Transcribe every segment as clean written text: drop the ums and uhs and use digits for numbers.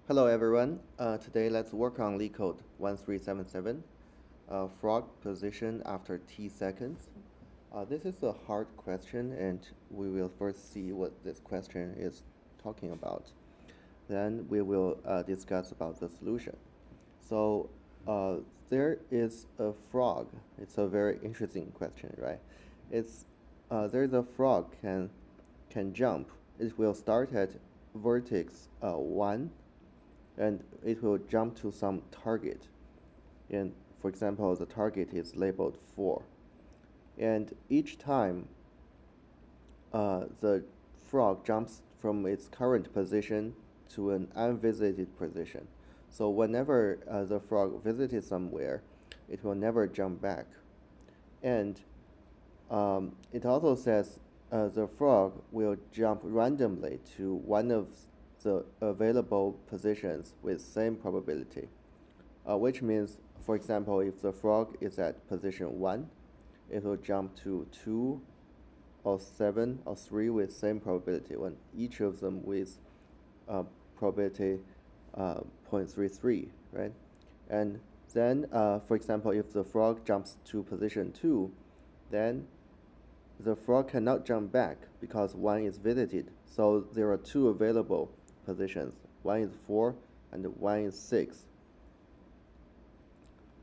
Hello everyone. Today let's work on Leetcode 1377, frog position after t seconds. This is a hard question and we will first see what this question is talking about. Then we will discuss about the solution. So there is a frog. It's a very interesting question, right? There's a frog can jump. It will start at vertex 1 and it will jump to some target. And for example, the target is labeled 4. And each time the frog jumps from its current position to an unvisited position. So whenever the frog visited somewhere, it will never jump back. And it also says the frog will jump randomly to one of the available positions with same probability, which means, for example, if the frog is at position 1, it will jump to 2 or 7 or 3 with same probability, when each of them with probability 0.33, right? And then, for example, if the frog jumps to position 2, then the frog cannot jump back because 1 is visited. So there are 2 available positions. 1 is 4 and 1 is 6.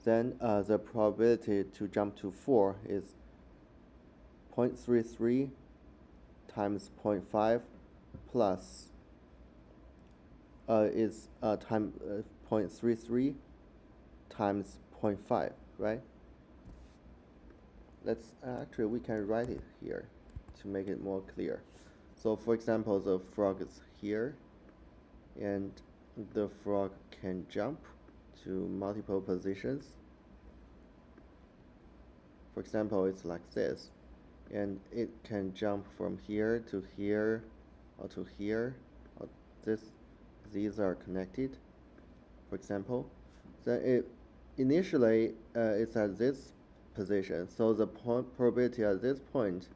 Then the probability to jump to 4 is 0.33 times 0.5 plus 0.33 times 0.5, right? Let's actually we can write it here to make it more clear. So for example, the frog is here and the frog can jump to multiple positions. For example, it's like this, and it can jump from here to here or to here, or these are connected, for example. Then initially it's at this position, so the probability at this point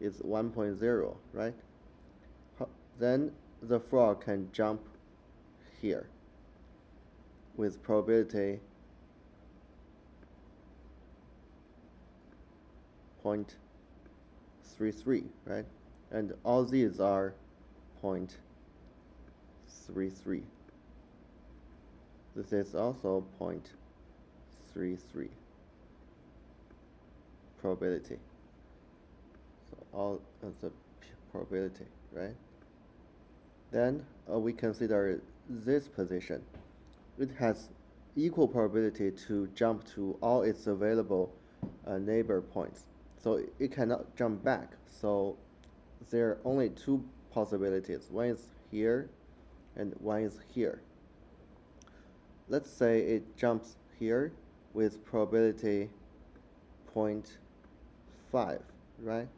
is 1.0, right? Then the frog can jump here with probability 0.33, right? And all these are 0.33. This is also 0.33 probability. So all of the probability, right? Then we consider this position. It has equal probability to jump to all its available neighbor points. So it cannot jump back. So there are only 2 possibilities. One is here and one is here. Let's say it jumps here with probability 0.5, right?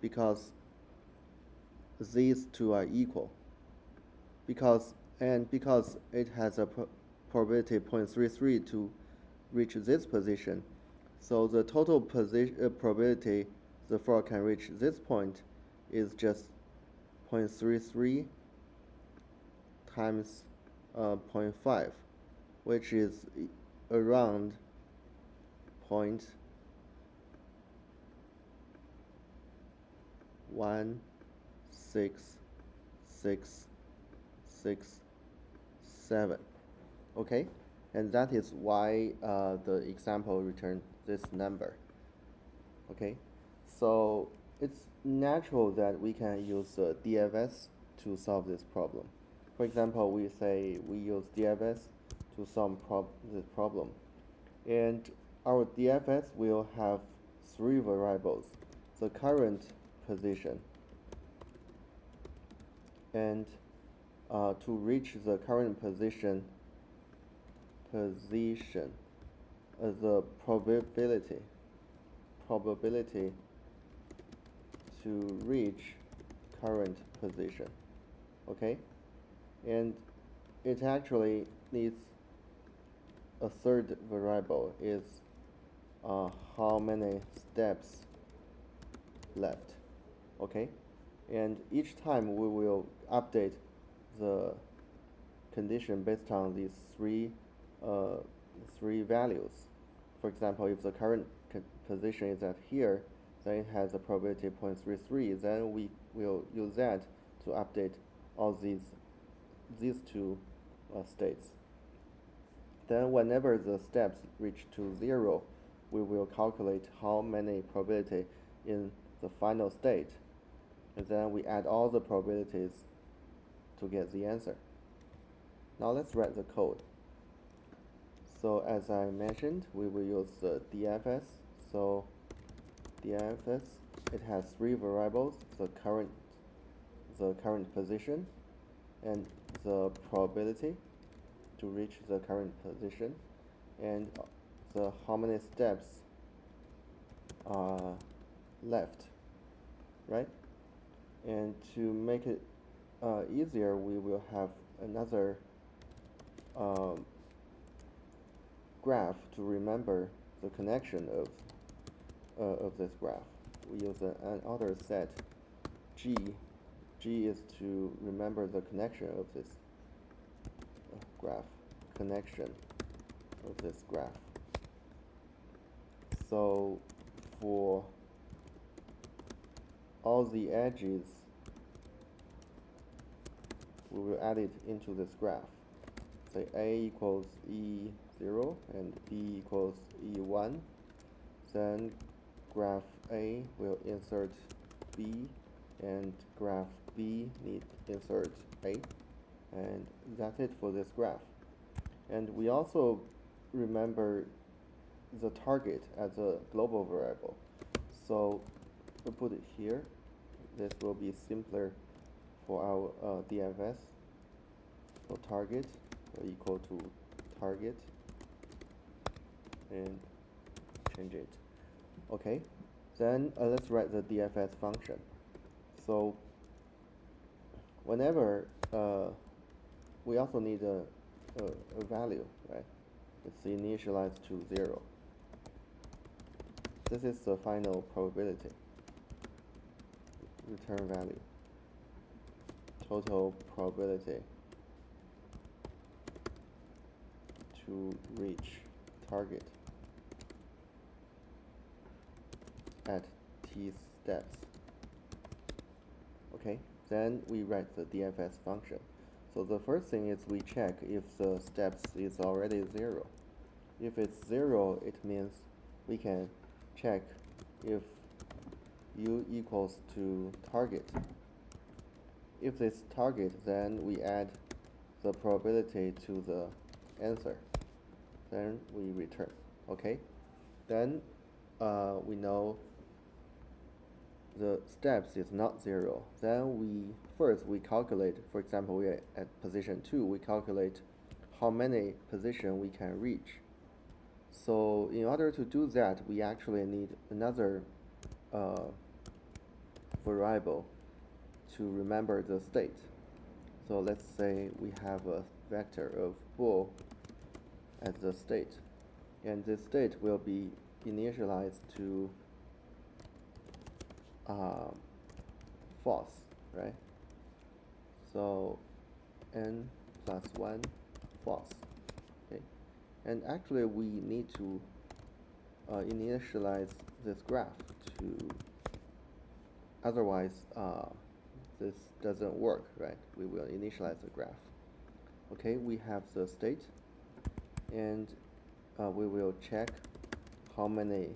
Because these 2 are equal. Because it has a probability 0.33 to reach this position, so the total probability the frog can reach this point is just 0.33 times 0.5, which is around 0.16667. Okay, and that is why the example returned this number. Okay, so it's natural that we can use DFS to solve this problem. For example, we say we use DFS to solve this problem, and our DFS will have 3 variables: the current position, and to reach the current position, the probability to reach current position. Okay, and it actually needs a third variable, is how many steps left. Okay, and each time we will update the condition based on these three values. For example, if the current position is at here, then it has a probability of 0.33. Then we will use that to update all these two states. Then whenever the steps reach to 0, we will calculate how many probability in the final state, and then we add all the probabilities to get the answer. Now let's write the code. So as I mentioned, we will use the DFS. So DFS, it has three variables: the current position, and the probability to reach the current position, and the how many steps are left, right? And to make it easier, we will have another graph to remember the connection of this graph. We use another set G. G is to remember the connection of this graph. Connection of this graph. So for all the edges, we will add it into this graph. Say A equals E0 and B equals E1. Then graph A will insert B, and graph B need insert A. And that's it for this graph. And we also remember the target as a global variable. So we'll put it here. This will be simpler for our DFS. So target will equal to target, and change it. Okay, then let's write the DFS function. So whenever we also need a value, right? It's initialized to 0. This is the final probability. Return value. Total probability to reach target at t steps. Okay, then we write the DFS function. So the first thing is we check if the steps is already 0. If it's 0, it means we can check if u equals to target. If it's target, then we add the probability to the answer. Then we return. Okay? Then we know the steps is not 0. Then first we calculate, for example, we are at position 2, we calculate how many positions we can reach. So in order to do that, we actually need another variable to remember the state. So let's say we have a vector of bool as the state, and this state will be initialized to false, right? So n plus 1 false. Okay, and actually we need to initialize this graph to, otherwise this doesn't work, right? We will initialize the graph. Okay, we have the state, and we will check how many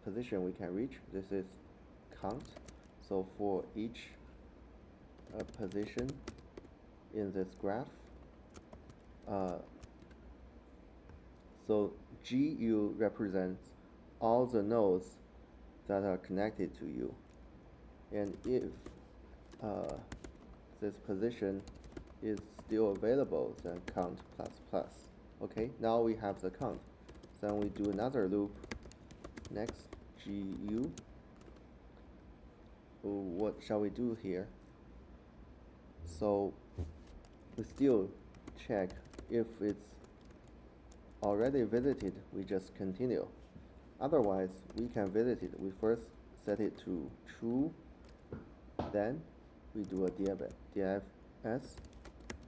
positions we can reach. This is count. So for each position in this graph, so GU represents all the nodes that are connected to U. And if this position is still available, then count plus plus. Okay, now we have the count. Then we do another loop. Next, GU. What shall we do here? So we still check if it's already visited, we just continue. Otherwise, we can visit it. We first set it to true, then we do a DFS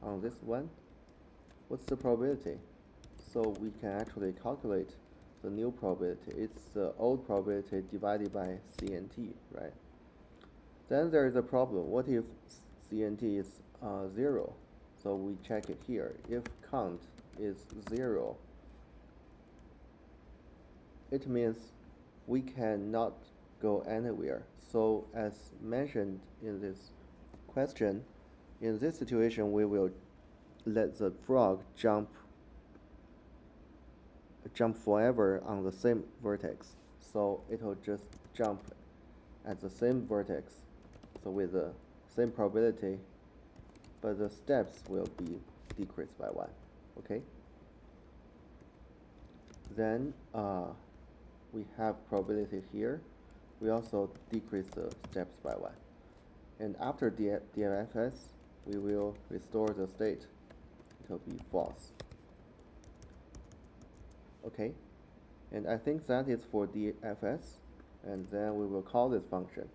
on this one, What's the probability? So we can actually calculate the new probability. It's the old probability divided by CNT, right? Then there is a problem. What if CNT is 0? So we check it here. If count is 0, it means we cannot go anywhere. So as mentioned in this question, in this situation we will let the frog jump forever on the same vertex. So it will just jump at the same vertex, so with the same probability, but the steps will be decreased by 1. Okay? Then we have probability here. We also decrease the steps by 1. And after DFS, we will restore the state. It will be false. Okay? And I think that is for DFS. And then we will call this function.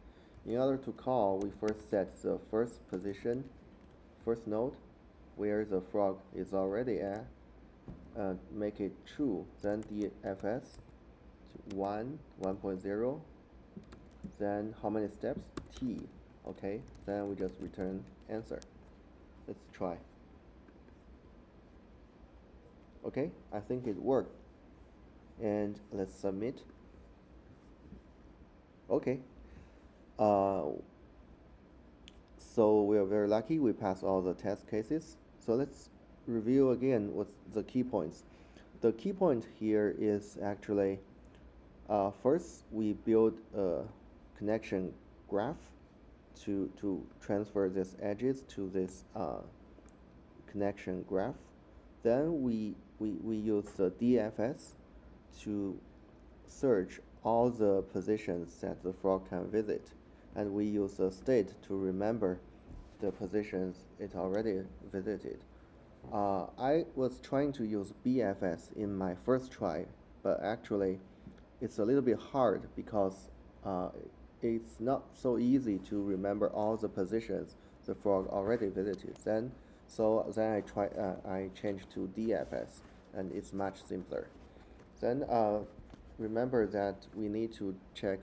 In order to call, we first set the first position, first node, where the frog is already at, make it true, then DFS to 1.0, then how many steps? T, okay, then we just return answer. Let's try. Okay, I think it worked. And let's submit. Okay. So we are very lucky we passed all the test cases. So let's review again what's the key points. The key point here is actually first we build a connection graph to transfer these edges to this connection graph. Then we use the DFS to search all the positions that the frog can visit, and we use the state to remember the positions it already visited. I was trying to use BFS in my first try, but actually it's a little bit hard because it's not so easy to remember all the positions the frog already visited. Then I changed to DFS, and it's much simpler. Then remember that we need to check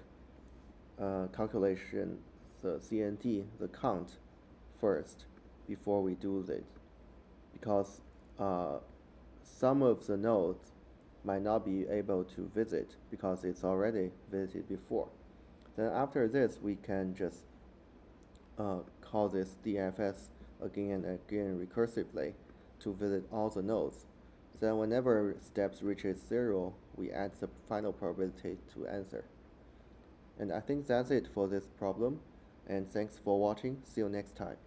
calculation, the CNT, the count first before we do it, because some of the nodes might not be able to visit because it's already visited before. Then after this, we can just call this DFS again and again recursively to visit all the nodes. Then whenever steps reaches 0, we add the final probability to answer. And I think that's it for this problem. And thanks for watching. See you next time.